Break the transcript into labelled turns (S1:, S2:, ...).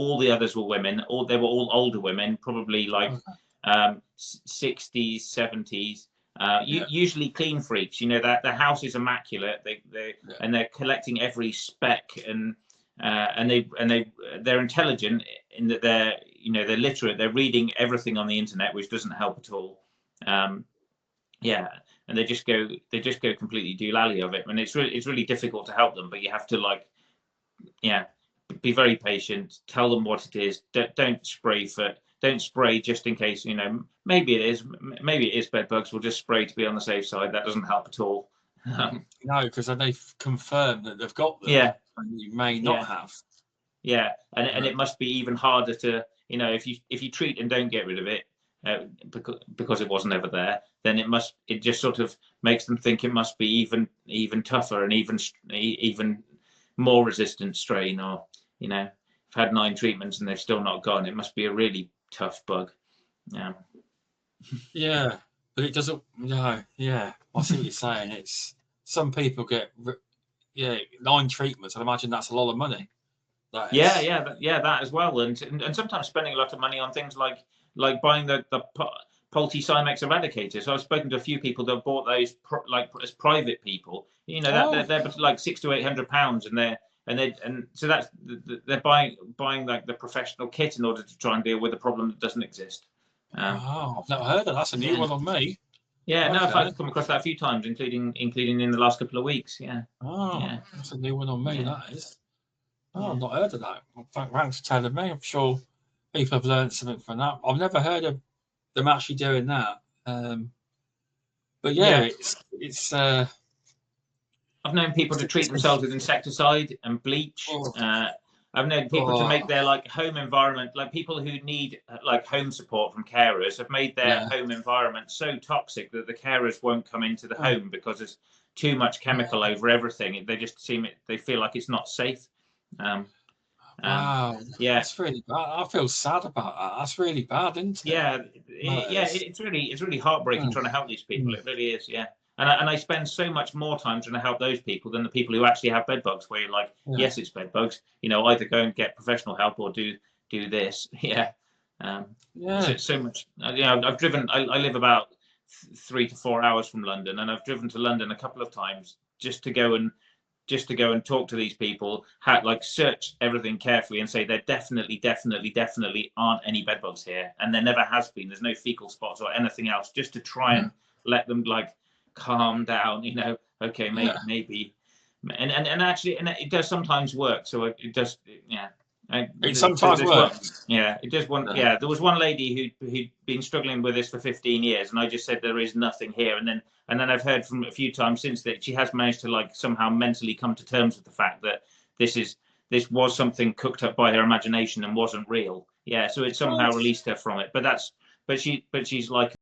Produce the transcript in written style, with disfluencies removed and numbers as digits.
S1: all the others were women. They were all older women, probably like 60s, 70s. Usually clean freaks. You know, that the house is immaculate. And they're collecting every speck, and they're intelligent in that they're literate. They're reading everything on the internet, which doesn't help at all. And they just go completely doolally of it, and it's really difficult to help them. But you have to be very patient. Tell them what it is. Don't spray just in case. You know, maybe it is bed bugs. We'll just spray to be on the safe side. That doesn't help at all.
S2: No, because then they've confirmed that they've got them. And you may not have.
S1: And it must be even harder to, you know, if you treat and don't get rid of it because it wasn't ever there, then it just sort of makes them think it must be even tougher and even more resistant strain. Or, you know, I've had 9 treatments and they've still not gone. It must be a really tough bug.
S2: Yeah, but it doesn't. No, yeah, I see what you're saying. It's some people get 9 treatments. I imagine that's a lot of money.
S1: That as well, and sometimes spending a lot of money on things like buying the Multi-Cymex eradicators. So I've spoken to a few people that bought those as private people. You know, they're like £600 to £800, and so that's they're buying like the professional kit in order to try and deal with a problem that doesn't exist.
S2: I've never heard of that. That's a new one on me.
S1: Yeah, no, I've come across that a few times, including in the last couple of weeks.
S2: That's a new one on me. That is. I've not heard of that. Thanks for telling me. I'm sure people have learned something from that. I've never heard of them actually doing that. But it's.
S1: I've known people to treat themselves with insecticide and bleach. I've known people to make their home environment, like people who need home support from carers, have made their home environment so toxic that the carers won't come into the home because there's too much chemical over everything. They just they feel like it's not safe.
S2: Wow. That's really bad. I feel sad about that. That's really bad, isn't it?
S1: It's really heartbreaking trying to help these people. It really is. And I spend so much more time trying to help those people than the people who actually have bed bugs, where you're like, yes, it's bed bugs, you know, either go and get professional help or do this. So much. I've driven. I live about 3 to 4 hours from London, and I've driven to London a couple of times just to go and talk to these people, search everything carefully and say there definitely aren't any bed bugs here, and there never has been. There's no fecal spots or anything else, just to try and let them calm down, you know. Okay, maybe, and actually, and it does sometimes work. So it does,
S2: It sometimes works.
S1: It does. There was one lady who'd been struggling with this for 15 years, and I just said there is nothing here, and then I've heard from a few times since that she has managed to somehow mentally come to terms with the fact that this was something cooked up by her imagination and wasn't real. So it somehow released her from it. But she's like